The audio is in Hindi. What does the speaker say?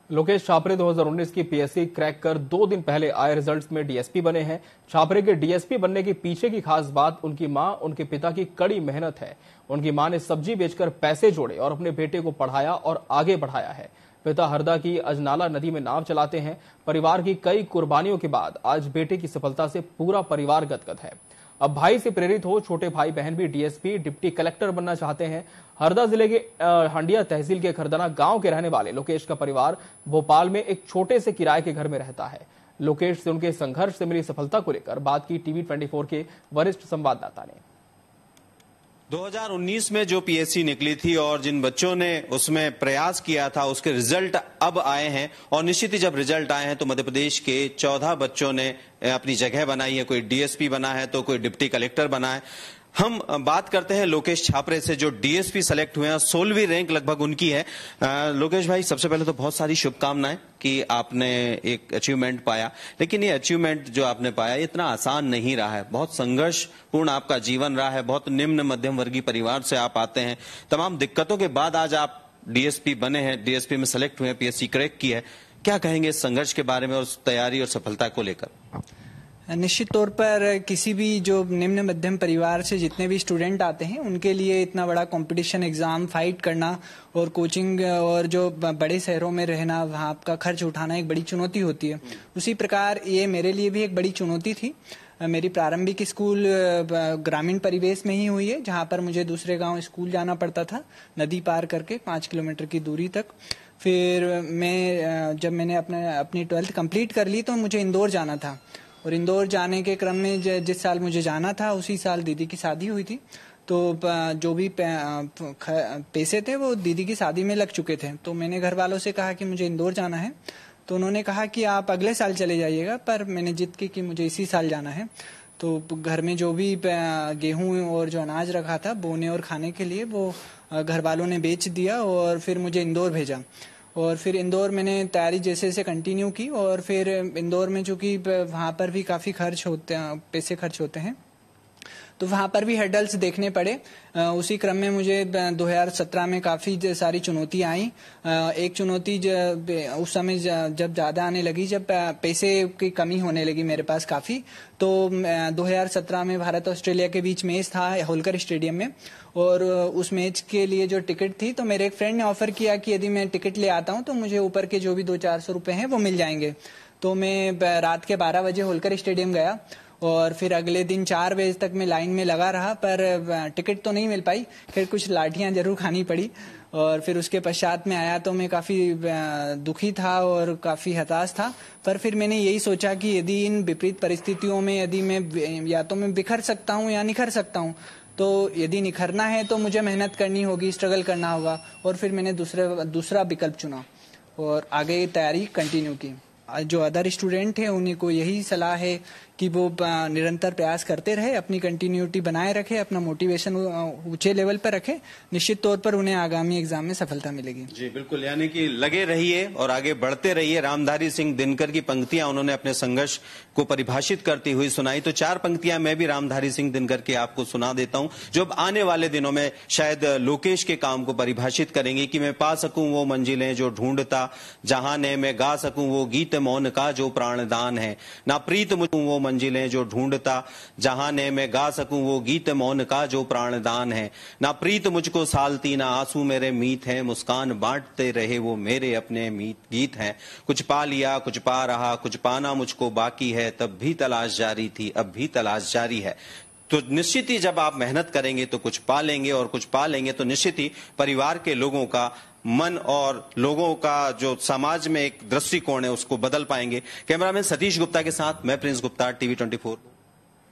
लोकेश छापरे 2019 की पीएससी क्रैक कर 2 दिन पहले आए रिजल्ट्स में डीएसपी बने हैं। छापरे के डीएसपी बनने के पीछे की खास बात उनकी मां, उनके पिता की कड़ी मेहनत है। उनकी मां ने सब्जी बेचकर पैसे जोड़े और अपने बेटे को पढ़ाया और आगे बढ़ाया है। पिता हरदा की अजनाला नदी में नाव चलाते हैं। परिवार की कई कुर्बानियों के बाद आज बेटे की सफलता से पूरा परिवार गदगद है। अब भाई से प्रेरित हो छोटे भाई बहन भी डीएसपी, डिप्टी कलेक्टर बनना चाहते हैं। हरदा जिले के हंडिया तहसील के खरदना गांव के रहने वाले लोकेश का परिवार भोपाल में एक छोटे से किराए के घर में रहता है। लोकेश से उनके संघर्ष से मिली सफलता को लेकर बात की टीवी 24 के वरिष्ठ संवाददाता ने। 2019 में जो पीएससी निकली थी और जिन बच्चों ने उसमें प्रयास किया था उसके रिजल्ट अब आए हैं और निश्चित ही जब रिजल्ट आए हैं तो मध्य प्रदेश के 14 बच्चों ने अपनी जगह बनाई है। कोई डीएसपी बना है तो कोई डिप्टी कलेक्टर बना है। हम बात करते हैं लोकेश छापरे से जो डीएसपी सेलेक्ट हुए हैं। 16वीं रैंक लगभग उनकी है। लोकेश भाई, सबसे पहले तो बहुत सारी शुभकामनाएं कि आपने एक अचीवमेंट पाया, लेकिन ये अचीवमेंट जो आपने पाया इतना आसान नहीं रहा है। बहुत संघर्षपूर्ण आपका जीवन रहा है। बहुत निम्न मध्यम वर्गीय परिवार से आप आते हैं। तमाम दिक्कतों के बाद आज आप डीएसपी बने हैं, डीएसपी में सेलेक्ट हुए हैं, पीएससी क्रैक की है। क्या कहेंगे इस संघर्ष के बारे में और उस तैयारी और सफलता को लेकर? निश्चित तौर पर किसी भी जो निम्न मध्यम परिवार से जितने भी स्टूडेंट आते हैं उनके लिए इतना बड़ा कंपटीशन एग्जाम फाइट करना और कोचिंग और जो बड़े शहरों में रहना, वहाँ आपका खर्च उठाना एक बड़ी चुनौती होती है। उसी प्रकार ये मेरे लिए भी एक बड़ी चुनौती थी। मेरी प्रारंभिक स्कूल ग्रामीण परिवेश में ही हुई है, जहाँ पर मुझे दूसरे गांव स्कूल जाना पड़ता था, नदी पार करके 5 किलोमीटर की दूरी तक। फिर जब मैंने अपनी 12th कंप्लीट कर ली तो मुझे इंदौर जाना था और इंदौर जाने के क्रम में जिस साल मुझे जाना था उसी साल दीदी की शादी हुई थी। तो जो भी पैसे थे वो दीदी की शादी में लग चुके थे। तो मैंने घर वालों से कहा कि मुझे इंदौर जाना है, तो उन्होंने कहा कि आप अगले साल चले जाइएगा, पर मैंने जिद की कि मुझे इसी साल जाना है। तो घर में जो भी गेहूं और जो अनाज रखा था बोने और खाने के लिए वो घर वालों ने बेच दिया और फिर मुझे इंदौर भेजा। और फिर इंदौर मैंने तैयारी जैसे जैसे कंटिन्यू की और फिर इंदौर में चूंकि वहाँ पर भी काफ़ी खर्च होते हैं, पैसे खर्च होते हैं, तो वहाँ पर भी हर्डल्स देखने पड़े। उसी क्रम में मुझे 2017 में काफ़ी सारी चुनौती आई। एक चुनौती उस समय जब ज़्यादा आने लगी, जब पैसे की कमी होने लगी मेरे पास काफ़ी, तो 2017 में भारत ऑस्ट्रेलिया के बीच मैच था होलकर स्टेडियम में और उस मैच के लिए जो टिकट थी तो मेरे एक फ्रेंड ने ऑफर किया कि यदि मैं टिकट ले आता हूँ तो मुझे ऊपर के जो भी 200-400 रुपये हैं वो मिल जाएंगे। तो मैं रात के 12 बजे होलकर स्टेडियम गया और फिर अगले दिन 4 बजे तक मैं लाइन में लगा रहा, पर टिकट तो नहीं मिल पाई। फिर कुछ लाठियां जरूर खानी पड़ी और फिर उसके पश्चात में आया तो मैं काफ़ी दुखी था और काफ़ी हताश था। पर फिर मैंने यही सोचा कि यदि इन विपरीत परिस्थितियों में यदि मैं या तो मैं बिखर सकता हूँ या निखर सकता हूँ, तो यदि निखरना है तो मुझे मेहनत करनी होगी, स्ट्रगल करना होगा। और फिर मैंने दूसरा विकल्प चुना और आगे तैयारी कंटिन्यू की। जो अदर स्टूडेंट हैं उन्हीं को यही सलाह है कि वो निरंतर प्रयास करते रहे, अपनी कंटिन्यूटी बनाए रखे, अपना मोटिवेशन ऊंचे लेवल पर रखे। निश्चित तौर पर उन्हें आगामी एग्जाम में सफलता मिलेगी। जी बिल्कुल, यानी कि लगे रहिए और आगे बढ़ते रहिए। रामधारी सिंह दिनकर की पंक्तियां उन्होंने अपने संघर्ष को परिभाषित करती हुई सुनाई, तो 4 पंक्तियां मैं भी रामधारी सिंह दिनकर की आपको सुना देता हूं, जो अब आने वाले दिनों में शायद लोकेश के काम को परिभाषित करेंगे कि मैं पा सकूं वो मंजिलें जो ढूंढता, जहां ने मैं गा सकूं वो गीत मौन का जो प्राणदान है, ना प्रीत मुझको वो मंजिलें जो ढूंढता, जहां ने मैं गा सकूं वो गीत मौन का जो प्राणदान है, ना प्रीत मुझको सालती ना आंसू मेरे मीत हैं, मुस्कान बांटते रहे वो मेरे अपने मीत गीत हैं, कुछ पा लिया कुछ पा रहा कुछ पाना मुझको बाकी है, तब भी तलाश जारी थी अब भी तलाश जारी है। तो निश्चित ही जब आप मेहनत करेंगे तो कुछ पा लेंगे और कुछ पा लेंगे तो निश्चित ही परिवार के लोगों का मन और लोगों का जो समाज में एक दृष्टिकोण है उसको बदल पाएंगे। कैमरामैन सतीश गुप्ता के साथ मैं प्रिंस गुप्ता, टीवी 24।